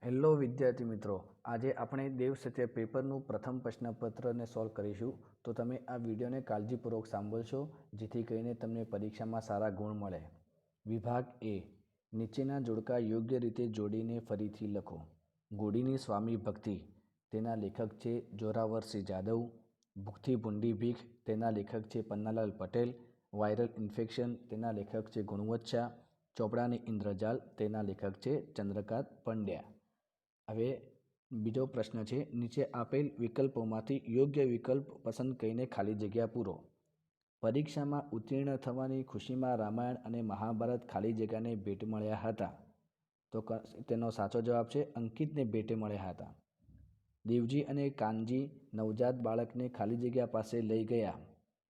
Hello વિદ્યાર્થી મિત્રો, આજે આપણે દેવ સત્ય પેપરનું પ્રથમ પ્રશ્નપત્રને સોલ્વ કરીશું. તો તમે આ વિડીયોને કાળજીપૂર્વક સાંભળશો જેથી કરીને તમને પરીક્ષામાં સારા ગુણ મળે. વિભાગ એ. નીચેના જોડકા યોગ્ય રીતે જોડીને ફરીથી લખો. ઘોડીની સ્વામી ભક્તિ, તેના લેખક છે જોરાવરસિંહ જાદવ. ભૂખથી ભૂંડી ભીખ, તેના લેખક છે પન્નાલાલ પટેલ. વાયરલ ઇન્ફેક્શન, તેના લેખક છે ગુણવંત શાહ. ચોપડાની ઇન્દ્રજાલ, તેના લેખક છે ચંદ્રકાંત પંડ્યા. હવે બીજો પ્રશ્ન છે, નીચે આપેલ વિકલ્પોમાંથી યોગ્ય વિકલ્પ પસંદ કરીને ખાલી જગ્યા પૂરો. પરીક્ષામાં ઉત્તીર્ણ થવાની ખુશીમાં રામાયણ અને મહાભારત ખાલી જગ્યાને ભેટ મળ્યા હતા. તો તેનો સાચો જવાબ છે અંકિતને ભેટે મળ્યા હતા. દેવજી અને કાનજી નવજાત બાળકને ખાલી જગ્યા પાસે લઈ ગયા.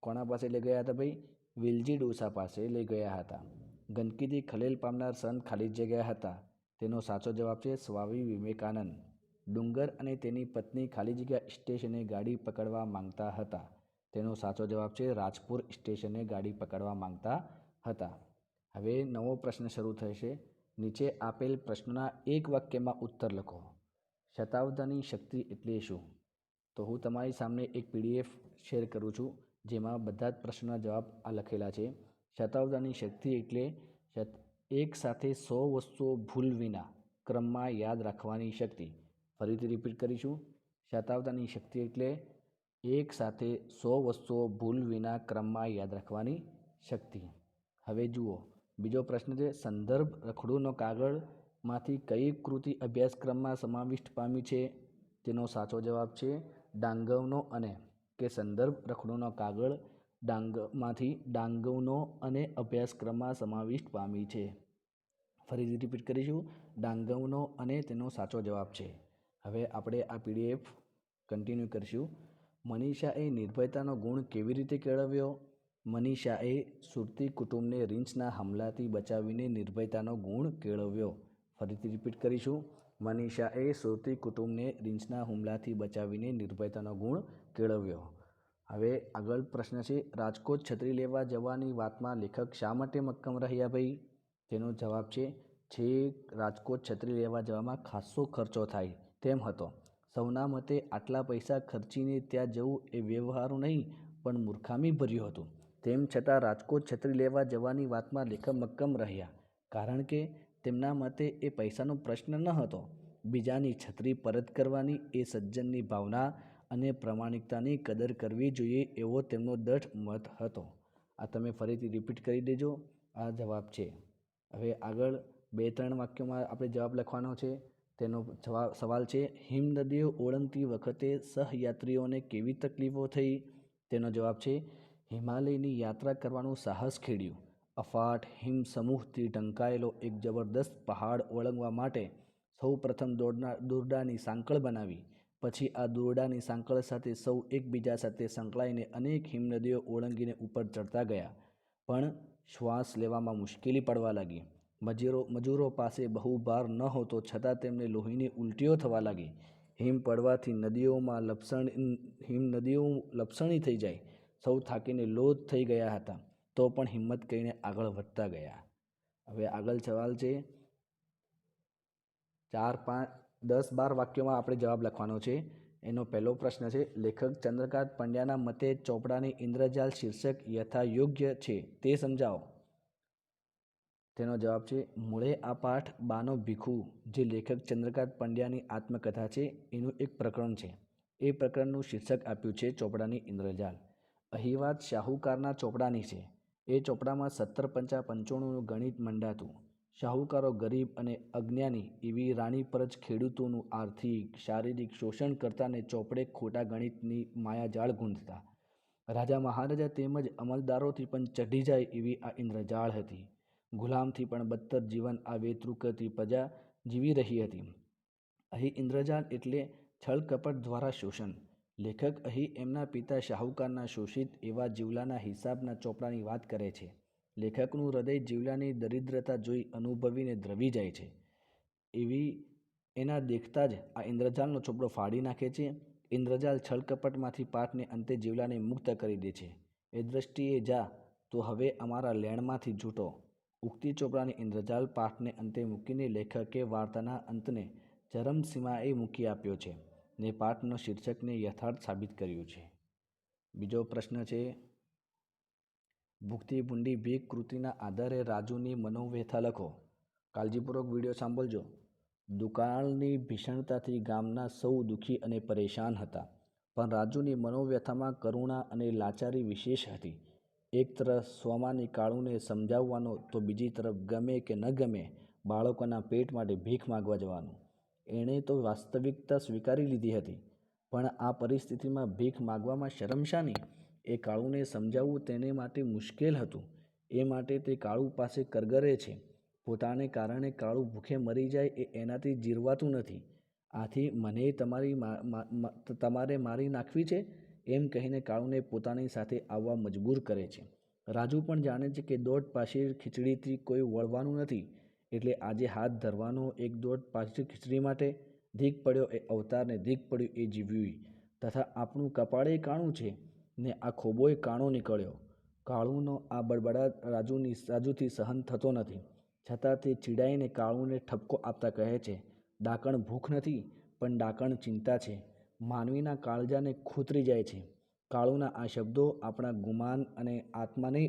કોના પાસે લઈ ગયા હતા ભાઈ? વેલજી ડોસા પાસે લઈ ગયા હતા. ગંદકીથી ખલેલ પામનાર સંત ખાલી જગ્યા હતા. તેનો સાચો જવાબ છે સ્વામી વિવેકાનંદ. ડુંગર અને તેની પત્ની ખાલી જગ્યા સ્ટેશને ગાડી પકડવા માંગતા હતા. તેનો સાચો જવાબ છે રાજપુર સ્ટેશને ગાડી પકડવા માંગતા હતા. હવે નવો પ્રશ્ન શરૂ થશે. નીચે આપેલ પ્રશ્નના એક વાક્યમાં ઉત્તર લખો. શતાવધાની શક્તિ એટલે શું? તો હું તમારી સામે એક PDF શેર કરું છું જેમાં બધા જ પ્રશ્નના જવાબ આ લખેલા છે. શતાવધાની શક્તિ એટલે એક સાથે 100 વસ્તુઓ ભૂલ વિના ક્રમમાં યાદ રાખવાની શક્તિ. ફરીથી રિપીટ કરીશું. શતાવધાની શક્તિ એટલે એક સાથે 100 વસ્તુઓ ભૂલ વિના ક્રમમાં યાદ રાખવાની શક્તિ. હવે જુઓ, બીજો પ્રશ્ન છે, સંદર્ભ રખડુનો કાગળમાંથી કઈ કૃતિ અભ્યાસક્રમમાં સમાવિષ્ટ પામી છે? તેનો સાચો જવાબ છે ડાંગવનો અને. કે સંદર્ભ રખડુનો કાગળ માંથી ડાંગવનો અને અભ્યાસક્રમમાં સમાવિષ્ટ પામી છે. ફરીથી રિપીટ કરીશું. ડાંગવનો અને તેનો સાચો જવાબ છે. હવે આપણે આ PDF કન્ટિન્યુ કરીશું. મનીષાએ નિર્ભયતાનો ગુણ કેવી રીતે કેળવ્યો? મનીષાએ સુરતી કુટુંબને રીંછના હુમલાથી બચાવીને નિર્ભયતાનો ગુણ કેળવ્યો. ફરીથી રિપીટ કરીશું. મનીષાએ સુરતી કુટુંબને રીંછના હુમલાથી બચાવીને નિર્ભયતાનો ગુણ કેળવ્યો. હવે આગળ પ્રશ્ન છે, રાજકોટ છત્રી લેવા જવાની વાતમાં લેખક શા માટે મક્કમ રહ્યા ભાઈ? તેનો જવાબ છે રાજકોટ છત્રી લેવા જવામાં ખાસ્સો ખર્ચો થાય તેમ હતો. સૌના મતે આટલા પૈસા ખર્ચીને ત્યાં જવું એ વ્યવહારુ નહીં પણ મૂર્ખામી ભર્યું હતું. તેમ છતાં રાજકોટ છત્રી લેવા જવાની વાતમાં લેખક મક્કમ રહ્યા, કારણ કે તેમના મતે એ પૈસાનો પ્રશ્ન ન હતો. બીજાની છત્રી પરત કરવાની એ સજ્જનની ભાવના અને પ્રામાણિકતાની કદર કરવી જોઈએ એવો તેમનો દૃઢ મત હતો. આ તમે ફરીથી રિપીટ કરી દેજો. આ જવાબ છે. હવે આગળ 2-3 વાક્યોમાં આપણે જવાબ લખવાનો છે. તેનો સવાલ છે, હિમનદીઓ ઓળંગતી વખતે સહયાત્રીઓને કેવી તકલીફો થઈ? તેનો જવાબ છે, હિમાલયની યાત્રા કરવાનું સાહસ ખેડ્યું. અફાટ હિમ સમૂહથી ઢંકાયેલો એક જબરદસ્ત પહાડ ઓળંગવા માટે સૌ પ્રથમ દોરડાની સાંકળ બનાવી. પછી આ દોરડાની સાંકળ સાથે સૌ એકબીજા સાથે સંકળાઈને અનેક હિમનદીઓ ઓળંગીને ઉપર ચડતા ગયા. પણ શ્વાસ લેવામાં મુશ્કેલી પડવા લાગી. મજૂરો પાસે બહુ ભાર ન હોતો છતાં તેમને લોહીની ઉલટીઓ થવા લાગી. હિમ પડવાથી નદીઓ લપસણી થઈ જાય. સૌ થાકીને લોથ થઈ ગયા હતા, તો પણ હિંમત કરીને આગળ વધતા ગયા. હવે આગળ સવાલ છે, 10-12 વાક્યોમાં આપણે જવાબ લખવાનો છે. એનો પહેલો પ્રશ્ન છે, લેખક ચંદ્રકાંત પંડ્યાના મતે ચોપડાની ઇન્દ્રજાલ શીર્ષક યથાયોગ્ય છે તે સમજાવો. તેનો જવાબ છે, મૂળે આ પાઠ બાનો ભીખુ, જે લેખક ચંદ્રકાંત પંડ્યાની આત્મકથા છે, એનું એક પ્રકરણ છે. એ પ્રકરણનું શીર્ષક આપ્યું છે ચોપડાની ઇન્દ્રજાલ. અહીં વાત શાહુકારના ચોપડાની છે. એ ચોપડામાં 17-55નું ગણિત મંડાતું. શાહુકારો ગરીબ અને અજ્ઞાની એવી રાણી પર જ ખેડૂતોનું આર્થિક શારીરિક શોષણ કરતાને ચોપડે ખોટા ગણિતની માયાજાળ ગૂંથતા. રાજા મહારાજા તેમજ અમલદારોથી પણ ચઢી જાય એવી આ ઇન્દ્રજાળ હતી. ગુલામથી પણ બદતર જીવન આ વેતૃકતી પ્રજા જીવી રહી હતી. અહીં ઇન્દ્રજાલ એટલે છળ કપટ દ્વારા શોષણ. લેખક અહીં એમના પિતા શાહુકારના શોષિત એવા જીવલાના હિસાબના ચોપડાની વાત કરે છે. લેખકનું હૃદય જીવલાની દરિદ્રતા જોઈ અનુભવીને દ્રવી જાય છે. એના દેખતા જ આ ઇન્દ્રજાલનો ચોપડો ફાડી નાખે છે. ઇન્દ્રજાલ છળકપટમાંથી પાઠને અંતે જીવલાને મુક્ત કરી દે છે. એ દ્રષ્ટિએ જા તો હવે અમારા લેણમાંથી છૂટો. ઉક્તિ ચોપડાની ઇન્દ્રજાલ પાઠને અંતે મૂકીને લેખકે વાર્તાના અંતને ચરમસીમાએ મૂકી આપ્યો છે ને પાઠનો શીર્ષકને યથાર્થ સાબિત કર્યું છે. બીજો પ્રશ્ન છે, ભૂખથી ભૂંડી ભીખ કૃતિના આધારે રાજુની મનોવ્યથા લખો. કાળજીપૂર્વક વિડીયો સાંભળજો. દુકાળની ભીષણતાથી ગામના સૌ દુઃખી અને પરેશાન હતા, પણ રાજુની મનોવ્યથામાં કરુણા અને લાચારી વિશેષ હતી. એક તરફ સ્વમાની કાળુને સમજાવવાનો તો બીજી તરફ ગમે કે ન ગમે બાળકોના પેટ માટે ભીખ માગવા જવાનું. એણે તો વાસ્તવિકતા સ્વીકારી લીધી હતી, પણ આ પરિસ્થિતિમાં ભીખ માગવામાં શરમ શાની? એ કાળુને સમજાવવું તેને માટે મુશ્કેલ હતું. એ માટે તે કાળુ પાસે કરગરે છે. પોતાને કારણે કાળુ ભૂખે મરી જાય એ એનાથી જીરવાતું નથી. આથી મને તમારે મારી નાખવી છે એમ કહીને કાળુને પોતાની સાથે આવવા મજબૂર કરે છે. રાજુ પણ જાણે છે કે દોઢ પાશીર ખીચડીથી કોઈ વળવાનું નથી, એટલે આજે હાથ ધરવાનો એક દોઢ પાશીર ખીચડી માટે. ધીક પડ્યો એ અવતારને ધીક પડ્યું એ જીવ્યું, તથા આપણું કપાળે કાણું છે ને આ ખોબોય કાણો નીકળ્યો. કાળુનો આ બડબડાટ રાજુથી સહન થતો નથી, છતાં તે ચીડાઈને કાળુને ઠપકો આપતા કહે છે, ડાકણ ભૂખ નથી, પણ ડાકણ ચિંતા છે. માનવીના કાળજાને ખૂતરી જાય છે. કાળુના આ શબ્દો આપણા ગુમાન અને આત્માને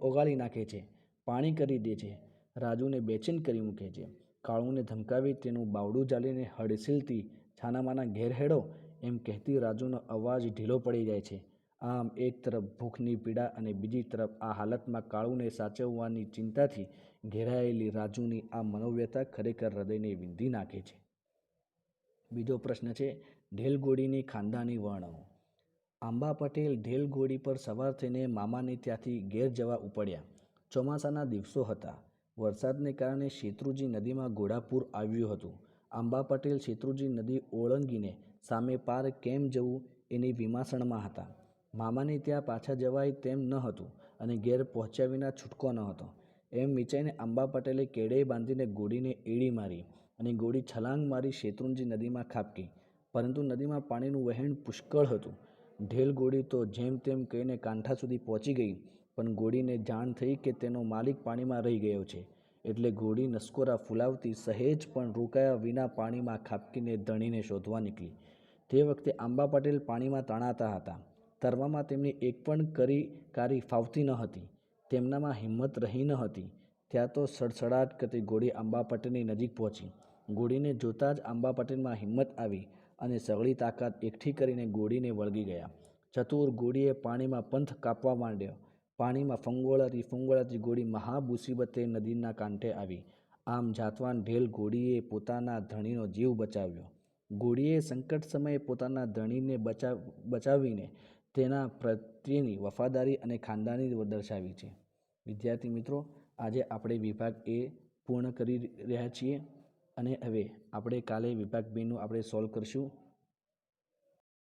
ઓગાળી નાખે છે, પાણી કરી દે છે. રાજુને બેચેન કરી મૂકે છે. કાળુને ધમકાવી તેનું બાવડું ઝાલીને હડસીલથી છાનામાના ઘેર હેડો એમ કહેતી રાજુનો અવાજ ઢીલો પડી જાય છે. આમ એક તરફ ભૂખની પીડા અને બીજી તરફ આ હાલતમાં કાળુને સાચવવાની ચિંતાથી ઘેરાયેલી રાજુની આ મનોવ્યથા ખરેખર હૃદયને વિંધી નાખે છે. બીજો પ્રશ્ન છે, ઢેલઘોડીની ખાનદાની વર્ણવો. આંબા પટેલ ઢેલઘોડી પર સવાર થઈને મામાને ત્યાંથી ઘેર જવા ઉપડ્યા. ચોમાસાના દિવસો હતા. વરસાદને કારણે શેત્રુંજી નદીમાં ઘોડાપૂર આવ્યું હતું. આંબા પટેલ શેત્રુંજી નદી ઓળંગીને સામે પાર કેમ જવું એની વિમાસણમાં હતા. મામાને ત્યાં પાછા જવાય તેમ ન હતું અને ઘેર પહોંચ્યા વિના છૂટકો ન હતો. એમ વિચારીને આંબા પટેલે કેડે બાંધીને ઘોડીને એડી મારી અને ઘોડી છલાંગ મારી શેત્રુંજી નદીમાં ખાબકી. પરંતુ નદીમાં પાણીનું વહેણ પુષ્કળ હતું. ઢેલઘોડી તો જેમ તેમ કહીને કાંઠા સુધી પહોંચી ગઈ, પણ ઘોડીને જાણ થઈ કે તેનો માલિક પાણીમાં રહી ગયો છે, એટલે ઘોડી નસકોરા ફૂલાવતી સહેજ પણ રોકાયા વિના પાણીમાં ખાબકીને ધણીને શોધવા નીકળી. તે વખતે આંબા પટેલ પાણીમાં તણાતા હતા. તરવામાં તેમની એક પણ કારી ફાવતી ન હતી. તેમનામાં હિંમત રહી ન હતી. ત્યાં તો સડસડાટ કરતી ઘોડી આંબા પટેલની નજીક પહોંચી. ઘોડીને જોતાં જ આંબા પટેલમાં હિંમત આવી અને સઘળી તાકાત એકઠી કરીને ઘોડીને વળગી ગયા. ચતુર ઘોડીએ પાણીમાં પંથ કાપવા માંડ્યો. પાણીમાં ફંગોળાતી ઘોડી મહામુસીબતે નદીના કાંઠે આવી. આમ જાતવાન ઢેલ ઘોડીએ પોતાના ધણીનો જીવ બચાવ્યો. ઘોડીએ સંકટ સમયે પોતાના ધણીને બચાવીને તેના પ્રત્યેની વફાદારી અને ખાનદાની દર્શાવી છે. વિદ્યાર્થી મિત્રો, આજે આપણે વિભાગ એ પૂર્ણ કરી રહ્યા છીએ અને હવે આપણે કાલે વિભાગ 2નું આપણે સોલ્વ કરીશું.